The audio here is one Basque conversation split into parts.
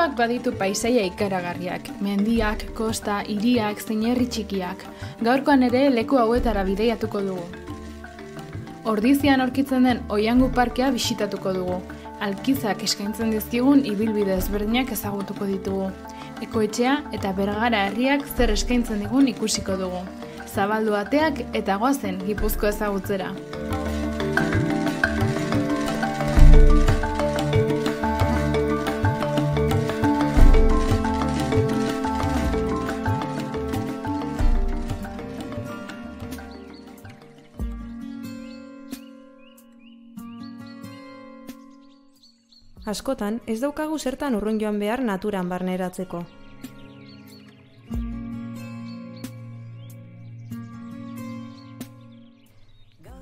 Gipuzkoak baditu paisaia ikaragarriak, mendiak, kosta, hiriak, zein herri txikiak. Gaurkoan ere leku hauetara bidaiatuko dugu. Ordizian aurkitzen den Oiangu parkea bisitatuko dugu. Alkizak eskaintzen dizkigun ibilbide ezberdinak ezagutuko ditugu. Ekoetxea eta Bergara herriak zer eskaintzen digun ikusiko dugu. Zabaldu ateak eta goazen Gipuzkoa ezagutzera. Askotan, ez daukagu zertan urrun joan behar naturan barneratzeko.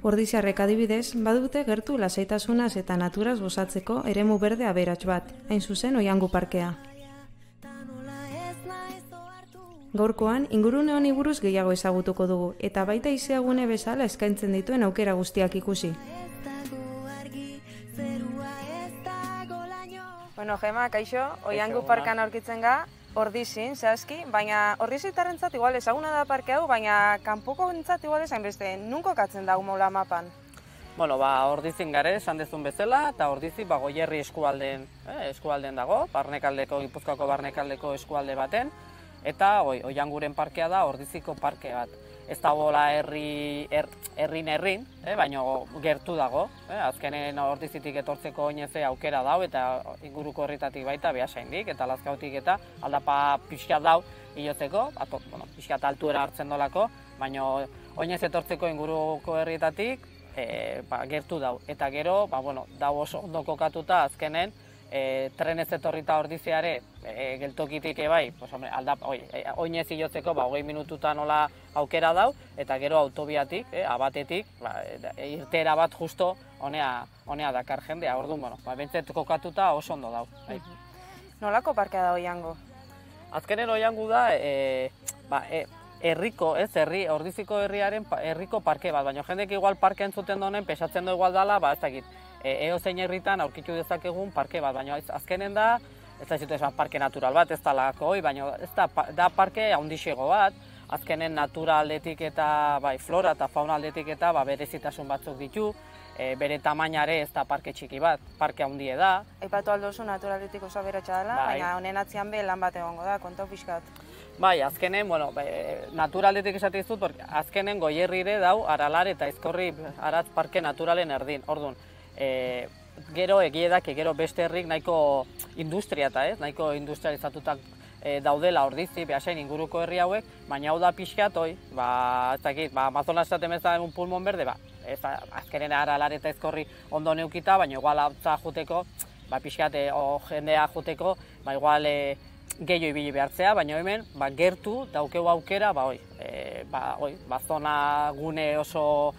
Ordiziarrek adibidez, badute gertu lasaitasunaz eta naturaz gozatzeko eremu berde aberats bat, hain zuzen Oiangu parkea. Gaurkoan, ingurune honi buruz gehiago ezagutuko dugu, eta baita izeagune bezala eskaintzen dituen aukera guztiak ikusi. Bueno, Gema, kaixo, Oiangu parkan aurkitzen ga, Ordizin, zehazki, baina Ordizitarrentzat igual ezaguna da parke hau, baina kanpokoentzat igual ezain beste, nun kokatzen da mola mapan? Bueno, Ordizin gare, esan dezun bezala, eta Ordizi Goierri eskualden dago, Gipuzkoako barnekaldeko eskualde baten, eta Oianguren parkea da Ordiziko parke bat. Ez dagoela herrin, baina gertu dago. Azkenen Ordizitik etortzeko oineze aukera dau eta inguruko herritatik baita Beasaindik eta Lazkautik eta aldapa pixkat dau hilotzeko, pixkat altuera hartzen dolako, baina oinez etortzeko inguruko herritatik gertu dau. Eta gero, dau oso ondo kokatuta azkenen, trenez etorrita Ordiziare geltokitik ebai, oinez hilotzeko 20 minututan nola aukera dau, eta gero autobiatik, abatetik, irtera bat justo honea dakar jendea, orduan, bentzet kokatuta oso ondo dau. Nolako parkea da Oiangu? Azkenen Oiangu da, herriko, Ordiziko herriaren herriko parke bat, baina jendek igual parke entzuten donen, pesatzen do igual dala, ez dakit, eozein herritan aurkitu dezakegun parke bat, baina azkenen da, ez da zitu esan parke natural bat, ez talako, baina da parke handixego bat, azkenen natura aldetik eta flora eta fauna aldetik eta berezitasun batzuk ditu, bere tamainare ez da parke txiki bat, parke handie da. Aipatu aldozu naturaletik oso aberatsa dela, baina honen atzian be lan bat egongo da, kontau pixkat. Azkenen, naturaldetik esate dizut, azkenen Goierrire dau Aralar eta Aizkorri Aratz parke naturalen erdin. Orduan, gero egiedak, gero beste herrik nahiko industria eta nahiko industrializatutak daudela Ordizi, Beasain inguruko herri hauek, baina hau da pixkat, Amazonas esaten bezala un pulmon berde, azkenen Aralar eta Aizkorri ondo neukita, baina igual hautza juteko, pixkat jendea juteko, igual gehiago ibili behartzea, baina hemen gertu daukeu aukera, zona gune oso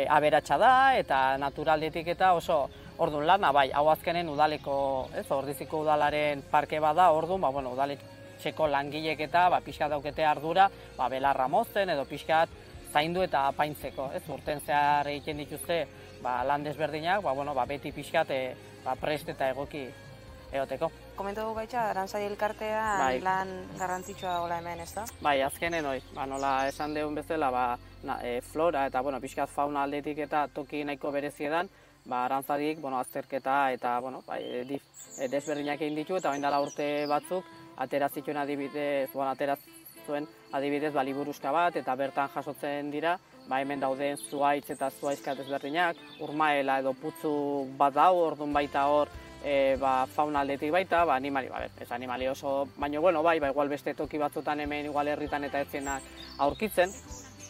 aberatsa da eta naturaldetik eta oso orduan lana, hau azkenen udaleko, Ordiziko udalaren parke bada, orduan, udaletxeko langilek eta pixkat daukete ardura, belarra mozten edo pixkat zaindu eta apaintzeko, urten zehar egiten dituzte lan desberdinak, beti pixkat prest eta egoki egoteko. Komentu dugu gaitza, Arantzadi elkartea lan garrantzitsua dagoela hemen, ez da? Azkenen nola esan deun bezala, flora eta pixkat fauna aldetik eta toki nahiko bereziedan, Arantzadik azterketa eta desberdinak egin ditu eta dela urte batzuk aterazituen adibidez liburuska bat eta bertan jasotzen dira, hemen dauden zuaitz eta zuaizka desberdinak, urmaela edo putzu bat dau, orduan baita hor fauna aldetik baita, ez animali oso, baina igual beste toki batzutan hemen igual herritan eta etzenak aurkitzen.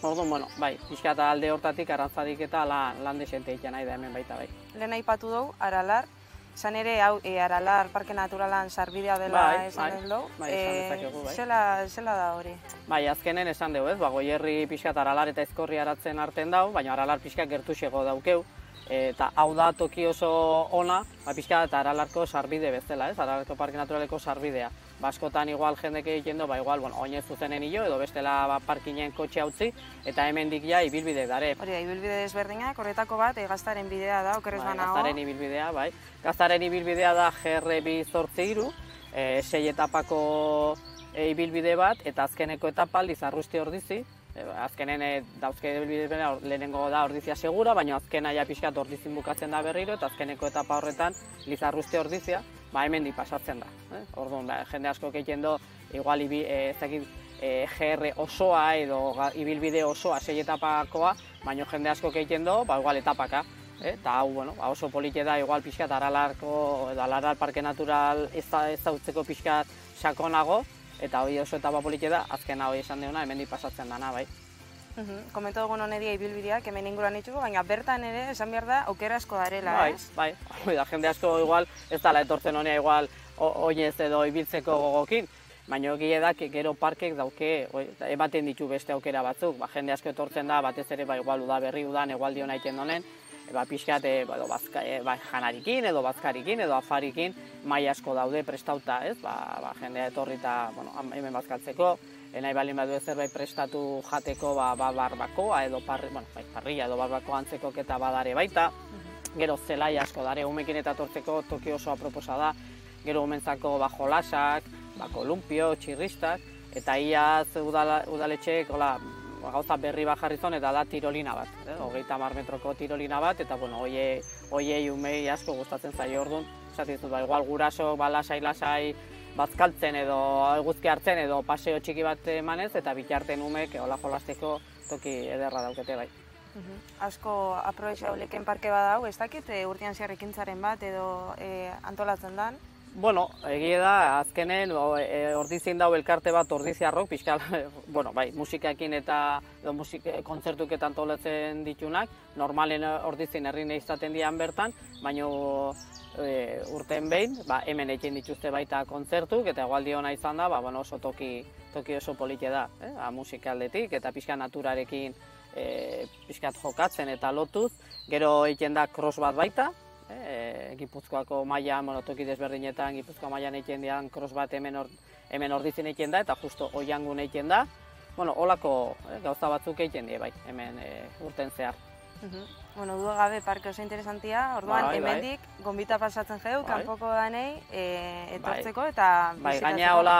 Orduan, pixkat alde hortatik Arantzadik eta lan desente egiten nahi da hemen baita. Lehen aipatu dugu, Aralar, izan ere Aralar parke naturalan sarbidea dela esan dugu. Zela da hori? Azkenen esan dugu, Goierri pixkat Aralar eta Aizkorri Aratzen arten dau, baina Aralar pixkat gertuxego daukeu. Eta hau da toki oso ona, pixka eta Aralarko sarbide bezala, Aralarko parke naturaleko sarbidea. Askotan igual jendek egiten du, oinez zuzenen hilo edo bestela parkinen kotxe utzi eta hemendik ja ibilbide dare. Hori da, ibilbide desberdinak, horretako bat, Gaztaren bidea da, okerrez banago. Gaztaren ibilbidea, Gaztaren ibilbidea da GR283, sei etapako ibilbide bat, eta azkeneko etapa Lizarrusti Ordizi. Azkenen dauzke ibilbide lehenengo da Ordizia segura, baina azkena ja pixkat Ordizin bukatzen da berriro, eta azkeneko etapa horretan Lizarrusti Ordizia, hemendik pasatzen da. Orduan, jende asko egiten du, igual GR osoa edo ibilbide osoa sei etapakoa, baina jende asko egiten du, igual etapaka. Eta hau, oso polite da, igual pixkat Aralarko edo Aralar Parke Natural ezautzeko pixkat sakonago, eta hori oso etapa polite da, azkena hori esan deuna, hemendik pasatzen dana, bai. Komentu dugun honedia ibilbideak hemen inguruan ditugu, baina bertan ere esan behar da aukera asko darela, ez? Bai, jende asko igual ez dela etortzen honea igual oinez edo ibiltzeko gogokin, baina egia da gero parkek dauke, ematen ditu beste aukera batzuk, jende asko etortzen da, batez ere igual udaberri udan egualdi hona egiten donen, pixkat janarikin edo bazkarikin edo afarikin mai asko daude prestauta, ez? Jendea etorri eta hemen bazkaltzeko, nahi balin badu zerbait prestatu jateko barbakoa edo parrilla edo barbakoa antzeko eta badare baita. Gero zelai asko dare, umekin eta etortzeko toki oso aproposa da. Gero umentzako jolasak, kolumpio, txirristak, eta iaz udaletxeek gauza berri bat jarri zon, eta da tirolina bat. 30 metroko tirolina bat, eta hoiei umei asko gustatzen zaio orduan. Esaten dut, igual guraso lasai bazkaltzen edo eguzki hartzen edo paseo txiki bat emanez, eta bitartean umek jolasteko toki ederra daukete bai. Asko aprobetxa oleken parke badau, ez dakit urtean zehar ekintzaren bat edo antolatzen dan? Bueno, egia da, azkenen Ordizien dau elkarte bat Ordiziarrok, pixkal, musikaekin eta kontzertuk antolatzen ditunak, normalen Ordizien herrine izaten dian bertan, baina urten behin, hemen egin dituzte baita kontzertuk, eta egualdi hona izan da, oso toki oso polite da, musikaldetik, eta pixka naturarekin pixkat jokatzen eta lotuz, gero egin da cross bat baita, Gipuzkoako mailan, toki desberdinetan, Gipuzkoa mailan egiten dian cross bat hemen Ordizien egiten da, eta justo Oiangun egiten da. Holako gauza batzuk egiten die, bai, hemen urten zehar. Duda gabe parke oso interesantia, orduan hemendik gonbita pasatzen jau, kanpoko danei etortzeko eta bizitatzeko. Gaina hola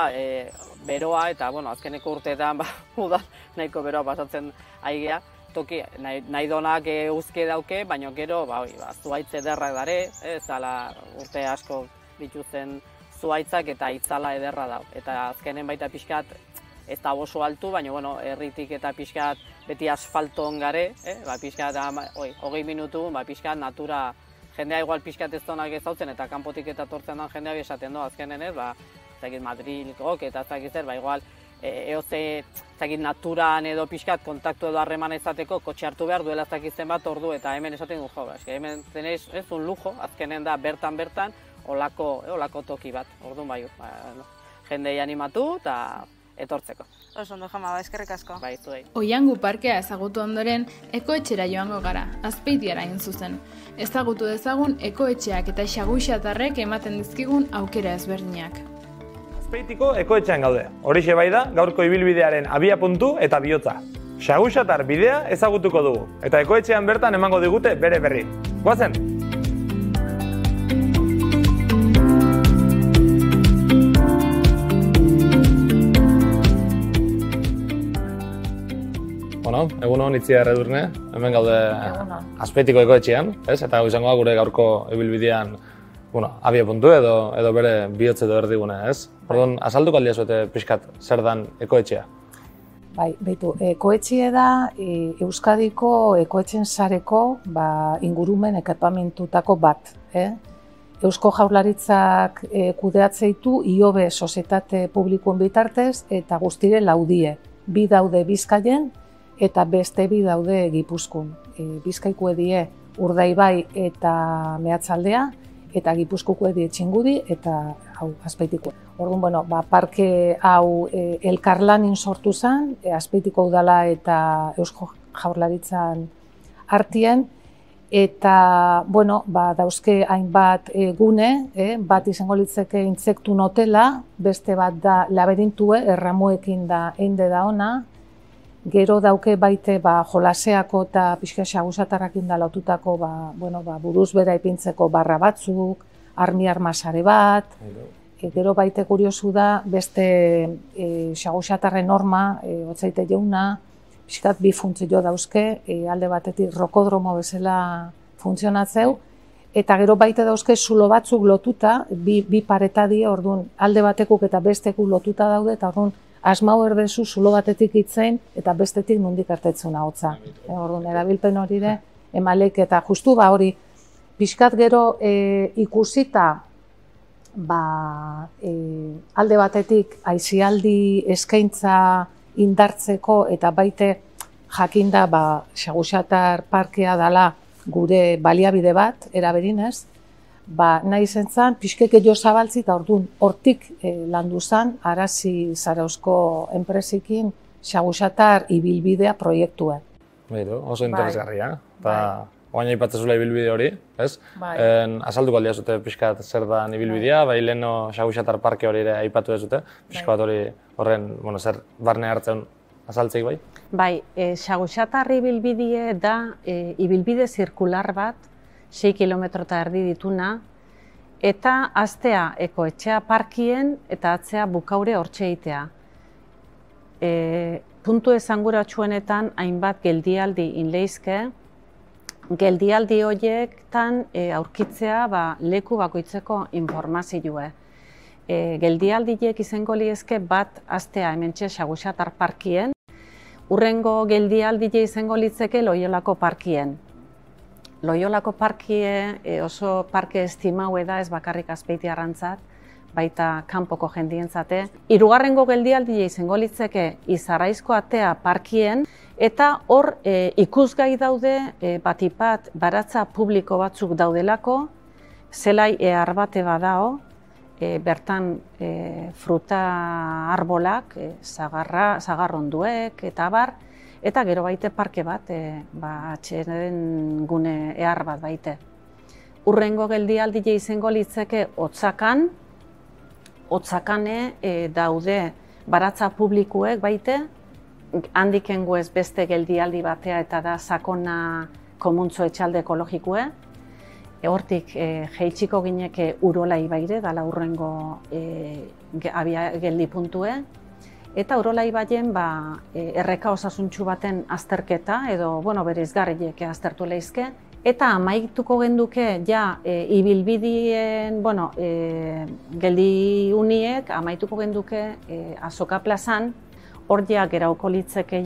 beroa eta azkeneko urteetan udan nahiko beroa pasatzen aigea. Toki nahi donak uzke dauke, baina gero zuhaitz ederrak dare, urte asko dituzten zuhaitzak eta itzala ederra dau. Eta azkenen baita pixkat ez da oso altu, baina herritik eta pixkat beti asfalton gare, pixkat 20 minutu, pixkat natura, jendea igual pixkat ez donak ezautzen eta kanpotik eta tortzen den jendea esaten du azkenen ez, Madrilgok eta ezakit zer, igual eoze naturan edo pixkat kontaktu edo harreman izateko kotxe hartu behar duela ezakit zenbat ordu eta hemen esaten du hemen tenéis un lujo, azkenen da bertan olako toki bat, orduan jendei animatu eta etortzeko. Oso ondo, Jama, eskerrik asko. Bai, zuei. Oiangu parkea ezagutu ondoren, ekoetxera joango gara, Azpeitiara hain zuzen. Ezagutu dezagun ekoetxeak eta xaguixatarrek ematen dizkigun aukera ezberdinak. Azpeitiko ekoetxean gaude. Horixe bai da, gaurko ibilbidearen abiapuntu eta bihotza. Xaguixatar bidea ezagutuko dugu, eta ekoetxean bertan emango digute bere berri. Goazen! Egun hon Itziar Edurne, hemen gaude Azpeitiko ekoetxean, eta izango da gure gaurko ibilbidean abiapuntu edo bere bihotz edo erdigune, ez? Orduan, azalduko aldiazuete pixkat zer dan ekoetxea? Bai, beitu, ekoetxea da Euskadiko ekoetxen sareko ingurumen ekerpamentutako bat. Eusko Jaurlaritzak kudeatzeitu IOB sozietate publikoen bitartez eta guztire laudie. Bi daude Bizkaien eta beste bi daude Gipuzkoan. Bizkaiko die Urdaibai eta Meatzaldea, eta Gipuzkoako die Txingudi eta Azpeitiko. Orduan, parke hau elkarlanin sortu zen, Azpeitiko udala eta Eusko Jaurlaritzan artien, eta dauzke hainbat gune, bat izango litzeke intsektu notela, beste bat da labirintue, erramuekin da einde da ona, gero dauke baite jolaseako eta pixka xagusatarrakin da lotutako buruz bera ipintzeko barra batzuk, armi armasare bat, gero baite kuriosu da beste xaguxatarren norma, otzaite jauna, pixkat bi funtzio dauzke, alde batetik rokodromo bezala funtzionatzeu, eta gero baite dauzke zulo batzuk lotuta, bi pareta die, orduan alde batekuk eta bestekuk lotuta daude, eta orduan asmau erdezu zulo batetik itzein eta bestetik nondik artetzuna hotza. Orduan erabilpen hori de, emalek eta justu hori, pixkat gero ikusita, alde batetik aisialdi eskaintza indartzeko eta baite jakinda Xaguxatar parkea dela gure baliabide bat, eraberinez, nahi zentzan, pixkek jo zabaltzi eta orduan hortik landu zen Arazi Zarauzko enpresikin Xaguxatar ibilbidea proiektuen. Oso interesgarria, eta oain aipatzezula ibilbide hori, ez? Azalduko aldia zute pixkat zer da ibilbidea, bai leheno Xaguxatar parke hori ere aipatu dezute, pixkat hori horren, zer barne hartzen azaltzeik bai? Bai, Xaguxatar ibilbide da ibilbide zirkular bat, 6 kilometro eta erdi dituna, eta aztea Ekoetxea parkien eta atzea Bukaure hortxe egitea. Puntu esanguratsuenetan hainbat geldialdi inleizke, geldialdi horiektan aurkitzea leku bakoitzeko informazioa. Geldialdiek izango liezke bat aztea hementxe Xaguxatar parkien, urrengo geldialdia izango litzeke Loiolako parkien. Loiolako parkie oso parke estimaue da, ez bakarrik Azpeitiarrantzat, baita kanpoko jendientzate. Hirugarrengo geldialdia izango litzeke Izarraizko atea parkien, eta hor ikusgai daude batipat baratza publiko batzuk daudelako, zelai ehar bate badao, bertan fruta arbolak, zagarronduek eta abar, eta gero baite parke bat, atxeden gune ehar bat baite. Urrengo geldialdia izango litzeke Otzakan, Otzakane daude baratza publikuek baite, handikengo ez beste geldialdi batea eta da Sakona komuntzo etxalde ekologikue. Hortik jeitsiko gineke Urola ibaire, dala urrengo geldi puntue. Eta Urola ibaien erreka osasuntxu baten azterketa, edo bereizgarriek aztertu leizke. Eta amaituko genduke ibilbidien, geldi uniek, amaituko genduke Azoka plazan, hor gerauko litzeke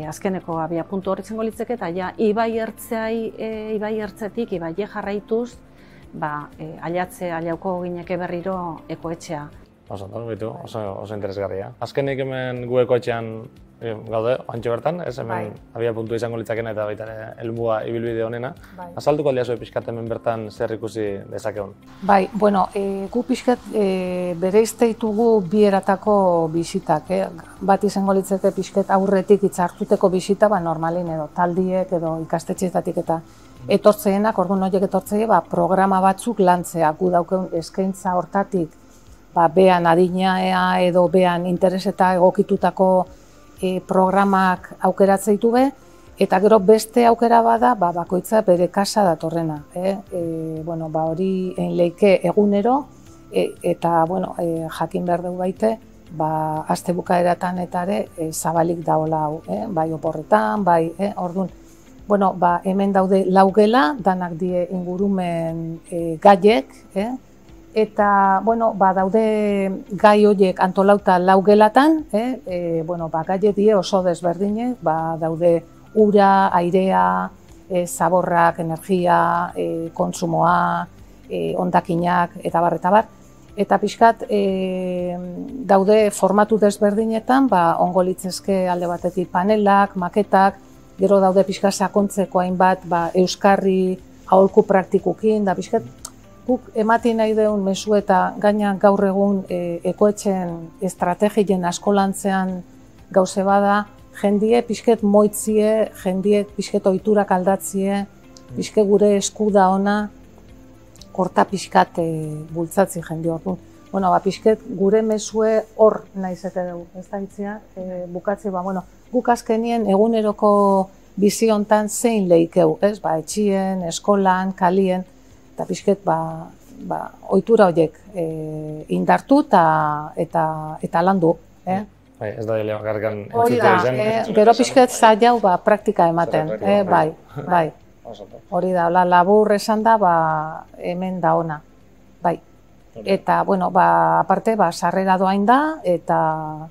azkeneko abia puntu hor izango litzeke, eta ibai ertzetik, ibai jarraituz, aliauko gineke berriro Ekoetxea. Oso interesgarria. Azkenik hemen gu Ekoetxean gaude, oantxe bertan, ez hemen abia puntu izango litzakena eta baita helmua ibilbide honena. Azalduko aldia zuen pixkat hemen bertan zer ikusi dezakegun? Gu pixkat bereizte ditugu bi eratako bisitak. Bat izango litzeke pixkat aurretik hitzartuteko bisita, normalin edo taldiek edo ikastetxeetatik eta etortzeenak, orduan horiek etortzeie, programa batzuk lantzea. Gu daukeun eskaintza hortatik, behan adinea edo behan intereseta egokitutako programak aukeratzen ditu be, eta gero beste aukera bada, bakoitza bere kasa datorrena. Hori leike egunero, eta jakin behar dugu baite, aste bukaeratan eta ere zabalik daola hau, bai oporretan, bai, orduan. Hemen daude lau gela, danak die ingurumen gaiek, eta daude gai horiek antolauta lau gelatan, gaie die oso desberdine, daude ura, airea, zaborrak, energia, kontsumoa, hondakinak, eta bar. Eta pixkat daude formatu desberdinetan, ongo litzezke alde batetik panelak, maketak, gero daude pixkat sakontzeko hainbat euskarri aholku praktikukin, da pixkat guk ematen nahi deun mezu eta gaina gaur egun Ekoetxen estrategien askolantzean gauze bada, jendie pixket moitzie, jendie pixket ohiturak aldatzie, pixket gure eskuda ona, horta pixkat bultzatzi jendie orduan. Pixket gure mezue hor naizete dugu, ez da hitzia, bukatzi, guk azkenien eguneroko biziontan zein lehikeu, etxien, eskolan, kalien, eta pixket ohitura horiek indartu eta landu. Bai, ez da bakarrikan Hori entzutea da, izan. gero pixket zaila praktika ematen, bai. Hori da, labur esan da, hemen da ona, bai. Eta, aparte, sarrera doain da, eta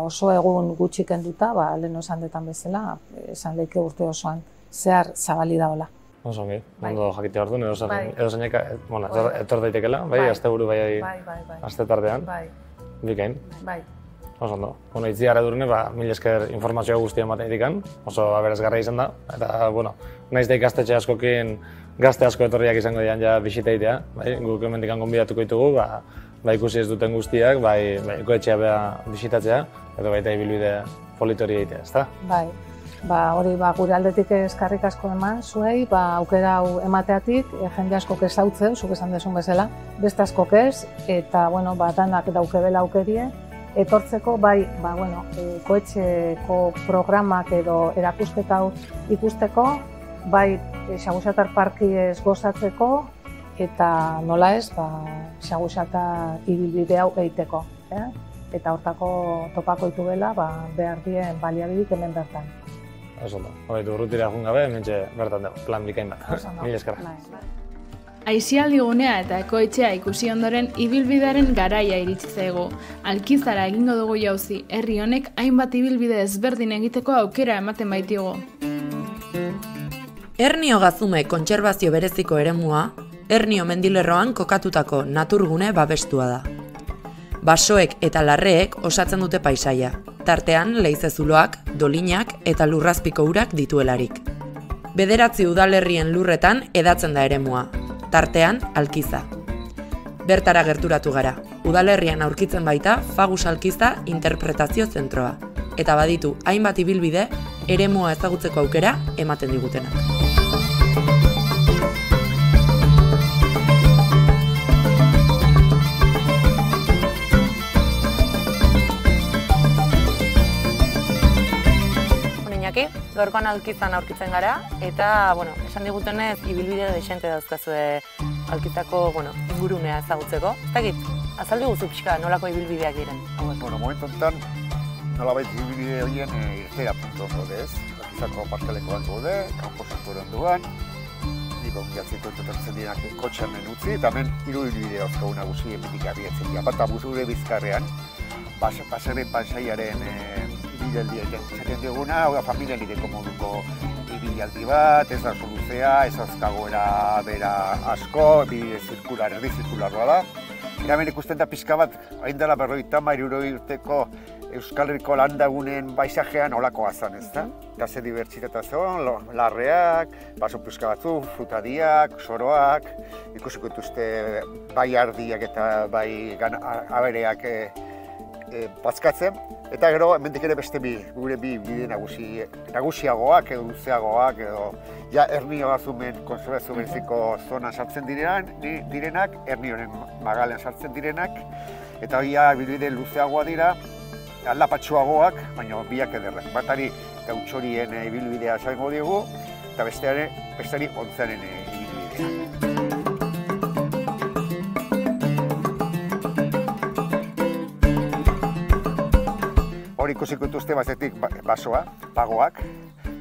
oso egun gutxi kenduta, lehen esan detan bezala, esan lehike urte osoan, zehar zabali da hola. Oso ongi, ondo jakitea orduan, edo zeinek, etor daitekela, bai, asteburu bai, aste tartean, bikain. Oso ondo. Itzi gara durne, mil esker informazioa guztia ematen dikan, oso aberasgarria izan da, eta, naiz da ikastetxe askokin gazte asko etorriak izango dian ja bisita egitea, guk hemendikan gonbidatuko ditugu, ikusi ez duten guztiak, ekoetxea beha bisitatzea, edo baita ibilbide politori egitea, ezta? Bai, hori gure aldetik eskarrik asko eman, zuei, aukera hau emateatik, jende askok ezautzeu, zuk esan desun bezala, beste askok ez, eta, danak daukebela aukerie, etortzeko, koetxeko programak edo erakusketa hau ikusteko, Xaguxatar parkiez gozatzeko, eta nola ez, Xaguxatar ibilbide hau egiteko. Eta hortako topako ditugela, behar dien baliabidik hemen bertan. Oso ondo, urrutira joan gabe, hementxe bertan dugu, plan bikain bat. Mila eskerra. Aisialdi gunea eta ekoetxea ikusi ondoren ibilbidearen garaia iritsi zaigu. Alkizara egingo dugu jauzi, herri honek hainbat ibilbide ezberdin egiteko aukera ematen baitigu. Hernio Gazume kontserbazio bereziko eremua, Hernio mendilerroan kokatutako naturgune babestua da. Basoek eta larreek osatzen dute paisaia, tartean leizezuloak, dolinak eta lurrazpiko urak dituelarik. 9 udalerrien lurretan edatzen da eremua, tartean Alkiza. Bertara gerturatu gara, udalerrian aurkitzen baita Fagus Alkiza interpretazio zentroa, eta baditu hainbat ibilbide eremua ezagutzeko aukera ematen digutenak. Gaurkoan Alkizan aurkitzen gara, eta, esan digutenez, ibilbide desente dauzkazue Alkizako, ingurunea ezagutzeko. Zagit, azaldu guzu pixka nolako ibilbideak diren? Momentu enten, nolabait ibilbide horien irtera puntu gode ez. Alkizako parkalekoan gode, kanposakoren duan, niko giatzeko entotartzen direnak kotxanen utzi, eta hemen 3 ibilbide dauzkagu nagusi emetik abiatzen dira. Bat abuzure bizkarrean, pasaren pasaiaren izaten diguna, hau da familian egiteko moduko ibilaldi bat, ez da soluzea, ez azkagoera bera asko, erdi zirkularroa da. Hemen ikusten da pixka bat, hain dela 50-60 urteko Euskal Herriko landagunen baisajean olakoa zan, ez da? Eta ze dibertsitatazioan, larreak, baso pixka batzu, frutadiak, soroak, ikusiko dituzte bai ardiak eta bai abereak bazkatzen. Eta gero, hemendik ere beste gure bi bide nagusiagoak edo luzeagoak edo Hernio Gazumen kontserbazio bereziko zona sartzen direnak, Hernioren magalean sartzen direnak, eta bide luzeagoa dira, aldapatsuagoak, baina biak ederrak. Batari gautxorien ibilbidea esango digu, eta besteari ontzaren ibilbidea. Hor ikusiko dituzte bazetik basoa, pagoak,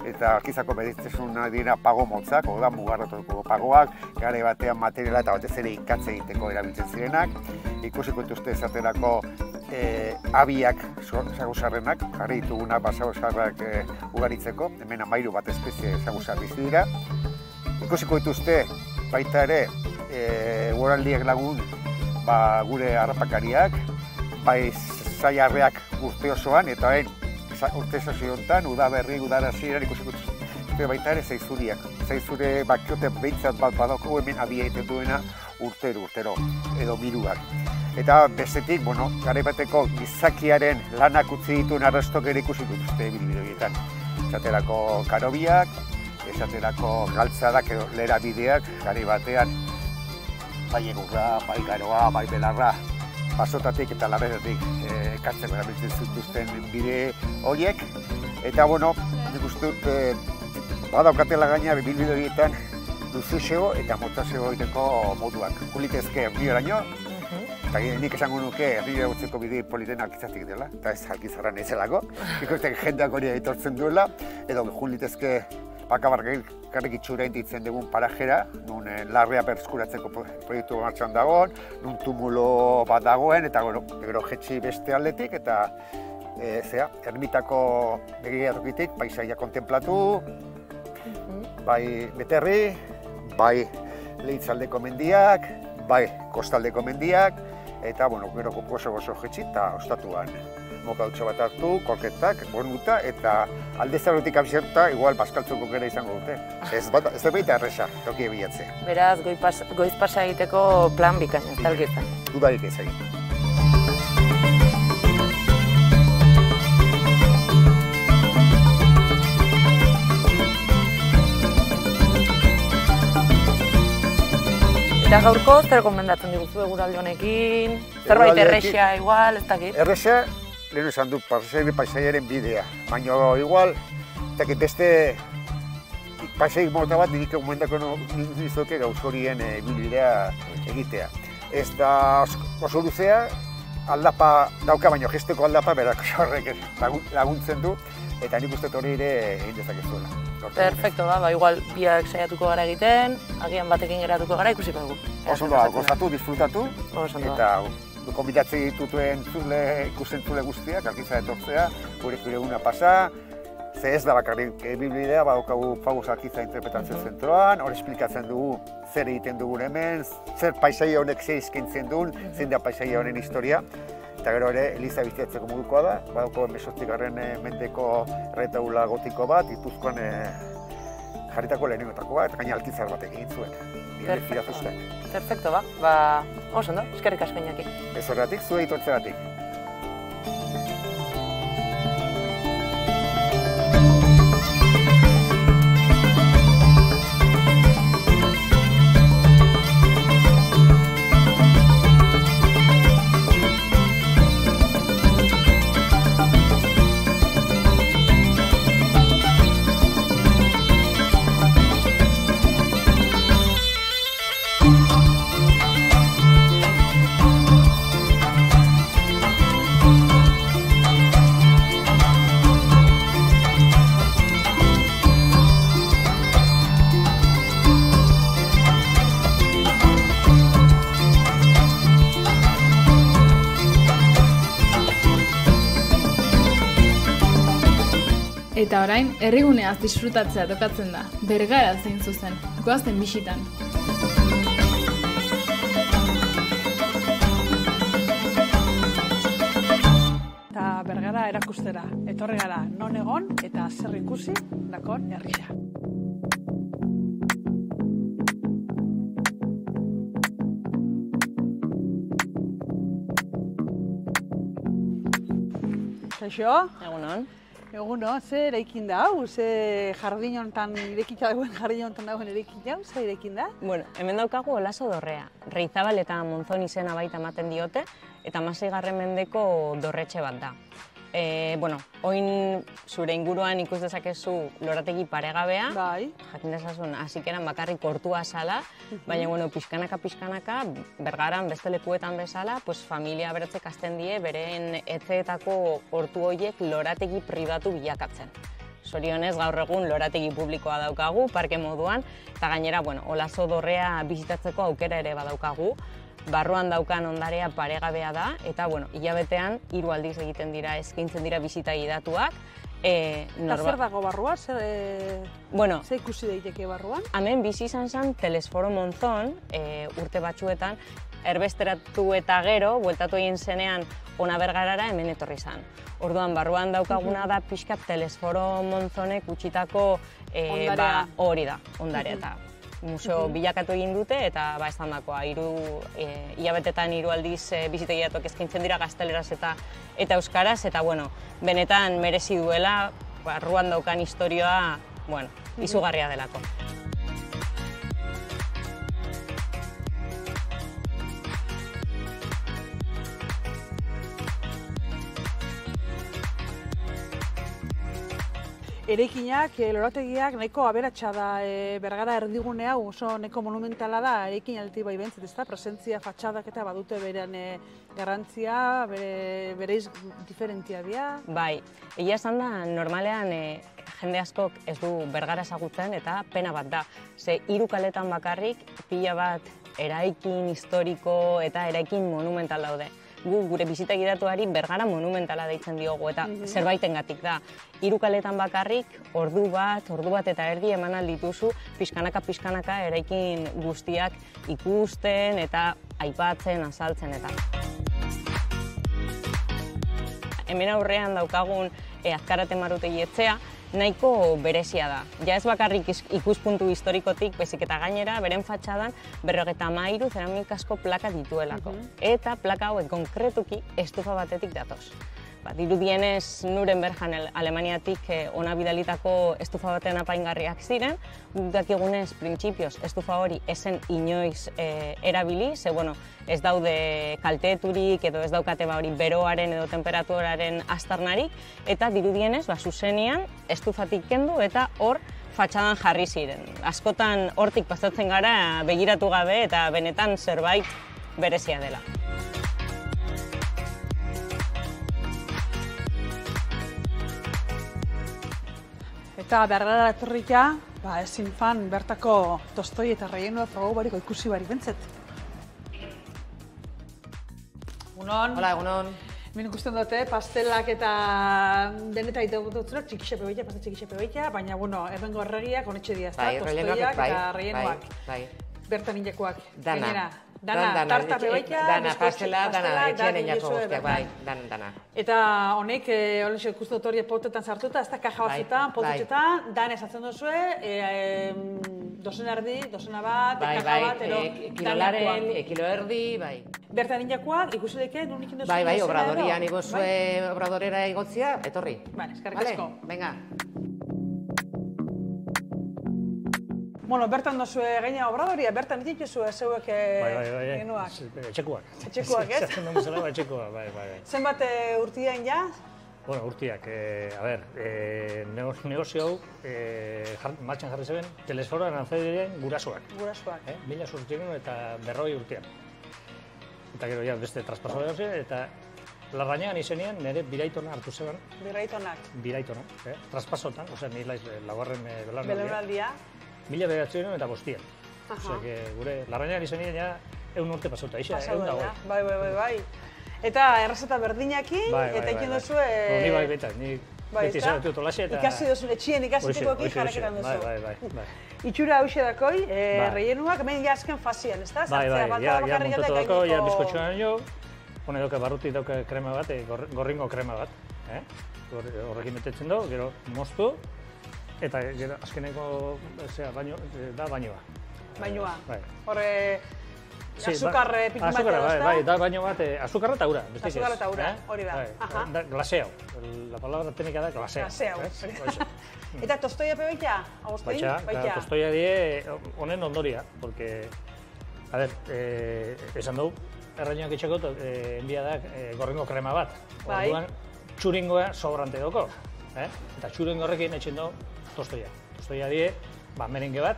eta Alkizako berezitasunak dira pago motzak, hau da mugarratuko pagoak, garai batean materiala eta batez ere ikatze egiteko erabiltzen zirenak. Ikusiko dituzte esaterako abiak saguzarrenak, jarri ditugunak saguzarrak ugaritzeko, hemen 13 bat espezie saguzar bizi dira. Ikusiko dituzte baita ere eguraldiak lagun gure harrapakariak, bai zaiarreak urte osoan, eta urte sasio honetan, udaberri, udarasieran ikusiko dituzte baita ere zeizuriak. Zeizure bakiote behintzat bat badauko hemen abia egiten duena urtero, edo miruak. Eta bestetik, garai bateko gizakiaren lanak utzi dituen arrastok ere ikusiko dituzte ibilbide horietan. Esaterako karobiak, esaterako galtzadak edo lera bideak, garai batean, bai egurra, bai garoa, bai belarra, basotatik eta larretatik ekartzeko erabiltzen zituzten bide horiek. Eta, nik uste dut, badaukatela gaina ibilbide horietan duzio eta motzazio egiteko moduak. Kulitezke erdioraino, eta nik esango nuke erdioa gutzeko bide politen alkizatik dela, eta ez alkizarra nahizelako. Ikusten jendeak hori aitortzen duela, edo kulitezke bakabargarrik itxura inditzen dugun parajera, nun larrea berskuratzeko proiektu martxan dagoen, nun tumulo bat dagoen, eta gero jetxi beste aldetik, eta ermitako begiratokitik paisaia kontemplatu, bai beterri, bai lehitzaldeko mendiak, bai kostaldeko mendiak, eta gero gozo jetxi eta ostatuan. Mokautxo bat hartu, kolketak, bonuta, eta alde zarrotik abizerta, igual paskaltzoko gara izango dute. Ez da baita erresa, toki ebilatzea. Beraz, goiz pasa egiteko plan bikaina, ez dalgizan. Dudarik ez egin. Eta gaurko, zer gomendatzen diguzu eguraldi honekin? Zerbait erresa igual, ez dakit? Erresa, lehen esan du paisaiaren bidea, baina igual, beste paisai mota bat nik gomendako nizuke gauzkorien bidea egitea. Ez da oso luzea, aldapa dauka, baina gesteko aldapa berak horrek laguntzen du, eta nik uste hori ere egin dezakezuela. Perfecto, igual biak saiatuko gara egiten, agian batekin geratuko gara ikusiko dugu. Oso da, gozatu, disfrutatu, eta konbidatzen ditutuen ikusentzule guztiak, alkiza etortzea, gure eguna pasa, ze ez da bakarrik biblidea, badaukagu Fagos Alkiza Interpretatzio Zentroan, hor esplikatzen dugu zer egiten dugun hemen, zer paisaia honek zer eskaintzen duen, zein da paisaia honen historia. Eta gero ere, Eliza bizitatzeko modukoa da, badauko 18. Mendeko erretaula gotiko bat, Gipuzkoan jarritako lehenengoetako bat, gaina alkizar bat egin zuen. Perfecto, oso ondo, eskerrik asko Iñaki. Ez horregatik, zure itortzeratik. Eta orain, herriguneaz disfrutatzea tokatzen da, Bergara zein zuzen, goazen bisitan. Eta Bergara erakustera, etorri gara non egon eta zer ikusi dakon herria. Kaixo? Egunon. Eguno, ze eraikin da hau? Ze jardin honetan irekita dagoen jardin honetan dagoen eraikin hau? Ze eraikin da? Bueno, hemen daukagu Olaso dorrea. Reizabal eta Monzon izena baita ematen diote, eta 16. mendeko dorretxe bat da. Oin zure inguruan ikus dezakezu lorategi paregabea, jakin dezazun hasikeran bakarrik kortua zala, baina pixkanaka, Bergaran beste lekuetan bezala, familia aberatzek hasten die beren etxeetako hortu horiek lorategi pribatu bilakatzen. Zorionez, gaur egun lorategi publikoa daukagu, parke moduan, eta gainera, Olaso dorrea bizitatzeko aukera ere badaukagu. Barruan daukan ondarea paregabea da, eta hilabetean 3 aldiz egiten dira, eskaintzen dira bisita gidatuak. Eta zer dago barruan? Zer ikusi daiteke barruan? Hemen bizi izan zen Telesforo Monzon, urte batzuetan, erbesteratu eta gero, bueltatu egin zenean ona Bergarara hemen etorri zen. Orduan, barruan daukaguna da pixkat Telesforo Monzonek utzitako hori da, ondarea eta. Museo bilakatu egin dute eta esan dakoa, hilabetetan 3 aldiz bisita gidatuak eskaintzen dira gazteleraz eta euskaraz, eta benetan merezi duela, barruan daukan historioa, izugarria delako. Eraikinak, lorategiak nahiko aberatsa da, Bergara erdigunea oso nahiko monumentala da, eraikin aldetik bai bentzat, ez da, presentzia, fatxadak eta badute berean garrantzia, bereiz diferentzia dira. Bai, egia esan da, normalean jende askok ez du Bergara ezagutzen eta pena bat da. Ze 3 kaletan bakarrik pila bat eraikin historiko eta eraikin monumental daude. Gure bisita gidatuari Bergara monumentala deitzen diogu eta zerbaitengatik da. 3 kaletan bakarrik ordu bat eta erdi eman aldituzu pixkanaka eraikin guztiak ikusten eta aipatzen, azaltzen eta. Hemen aurrean daukagun Azkarate Marutegi etxea nahiko berezia da. Ja ez bakarrik ikuspuntu historikotik, baizik eta gainera, beren fatxadan 53 zeramikasko plaka dituelako. Eta plaka hauek konkretuki estufa batetik datoz. Dirudienez Nurembergen Alemaniatik ona bidalitako estufa baten apaingarriak ziren, guk dakigunez printzipioz estufa hori esen inoiz erabili, ze ez daude kalteturik edo ez daukate hori beroaren edo temperaturaren aztarnarik, eta dirudienez zuzenean estufatik kendu eta hor fatxadan jarri ziren. Askotan hortik pasatzen gara begiratu gabe eta benetan zerbait berezia dela. Eta Bergara etorrika, ezin fan bertako Tostoi eta Rellenoa frogu bariko ikusi barik bentzet. Egunon. Hola, egunon. Hemen ikusten dute, pastelak eta deneta ite dutuzunak, txikisepe behita, pastel txikisepe behita, baina, hemengo erregiak honetxe dira, Tostoiak eta Rellenoak. Bertan injakoak. Dana. Tarta bebaita, dana, pastela, dana, etxean inako guztiak, bai, dana. Eta honek, horrexo ikusten dut hori potetan sartuta, ez da kaja batzutan, potutxetan, dan esatzen duzue, dozena erdi, dozena bat, kaja bat, kilolaren, kilo erdi, bai. Bertan injakoak, ikusi deke, nun ikin duzue? Bai, obradorian igozue, obradorera igotzia, etorri. Bale, eskerrik asko. Venga. Bertan dozue gaina obradoria, bertan dituzue zeuek genuak. Etxekoak. Etxekoak, ez? Zaten dugu zela, etxekoak, bai. Zenbat urtiain ja? Urtiak, negozio hau martxan jarri zeben, Telesforo Aranzadiren gurasoak. Gurasoak. 1800 eta 40 urtean. Eta gero, beste traspaso da eta Larrañagan izenean nire biraitona hartu zeban. Biraitonak? Biraitona, traspasotan, nire laugarren belaunaldia. 1905 Osea, gure Larrañagan izenean ja 100 urte pasauta, eixa, 100 Bai. Eta errezeta berdinakin, eta ikin duzue... Ni bai, beti izan dut olaxe eta... Ikasi duzun, etxien ikasiteko jarraketan duzu. Bai. Itxura hauxe dakoi, Rellenuak, hemen azken fazian, ez da? Bai, ja montetu dako, ja bizkotxoan jo, hone doke barruti doke krema bat, gorringo krema bat. Horrekin betetzen du, gero moztu, eta azkeneko da bainoa. Bainoa. Horre, azukar pikin bat edo, ez da? Bai, da baino bat, azukarra eta ura. Azukarra eta ura, hori da. Glaseau. La palabra técnica da glaseau. Glaseau. Eta tostoia pebaita, Agustin? Baita, tostoia die honen ondoria, porque, esan dugu, errainoak itxeko enbiadak gorringo krema bat. Orduan, txuringoa sobrante doko. Eta txuringo horrekin etxen dugu tostoia. Tostoia die, merengue bat,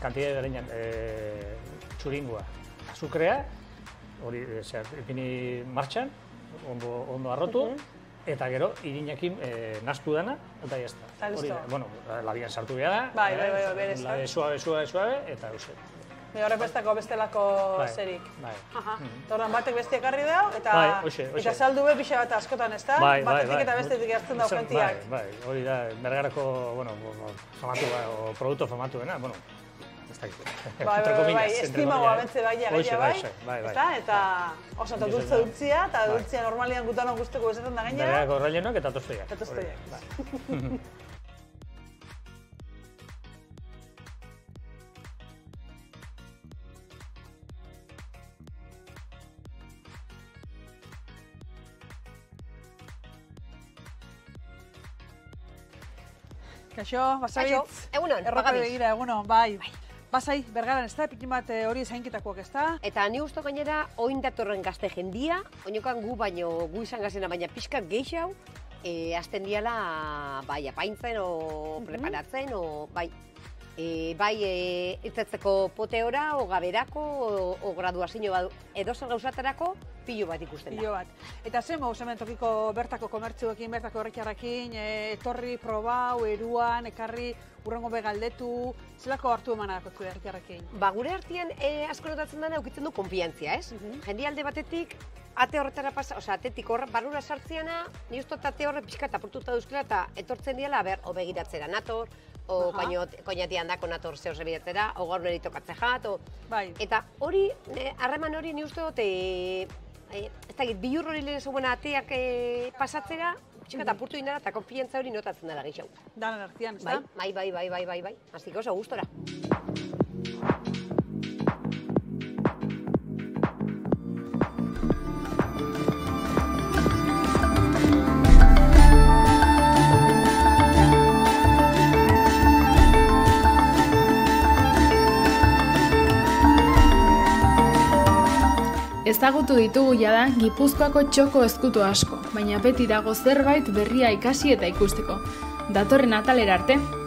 kantidade berenean txuringoa. Azukrea, hori ipini martxan, ondo arrotu, eta gero irinakin naztu dana, eta jazta. Eta listo. Labian sartu behar da. Bai, berez. Suave, eta eusen. Horrek bestelako zerik. Bai. Eta horren batek bestiak harri dago, eta saldu be pixa bat askotan, ez da? Batetik eta bestetik hartzen dago gentiak. Bai, hori da, Bergarako, produktu famatuena, ez dakit. Bai, estimagoa bentze bai, eta oso, eta dultze dultzia, eta dultzia normalian gutanon guzteko bezetan da gainera. Bergarako Rellenuak eta tostoiak. Eta tostoiak. Kaixo, basabitz. Egunon, Errope begira, egunon, bai. Basai, Bergaran ez da, pikin bat hori zainketakoak ez da. Eta ni usto gainera, oin datorren gazte jendia, oinokan gu baino, gu izan gazena, baina pixkat gehiago, hasten diala bai apaintzen o preparatzen o bai irtetzeko poteora o gaberako o graduazio badu edo zer gauzatarako pilo bat ikusten da. Pilo bat. Eta zen moz hemen tokiko bertako komertzioekin, bertako horretxarrakin, etorri, probau, eruan, ekarri, urrengo begaldetu, zelako hartu emanako zu herritarrekin? Ba, gure artean asko notatzen dena eukitzen du konfiantzia, ez? Jende alde batetik, ate horretara pasa, osea, atetik barrura sartzeana, ni ustot ate horre pixka eta apurtuta duzkela eta etortzen diala, o begiratzera nator, o koinatian dako nator zehose bidatzera, o gaur neri tokatze jat, eta hori, harreman hori ni ustot, ez dakit, bilur hori lehen zuen ateak pasatzera, pixka eta apurtu indara eta konfiantza hori notatzen dela gehiago. Danan artean, ez da? Bai. Aztik oso gustora. Ezagutu ditugu jada Gipuzkoako txoko ezkutu asko, baina beti dago zerbait berria ikasi eta ikusteko. Datorren atalera arte!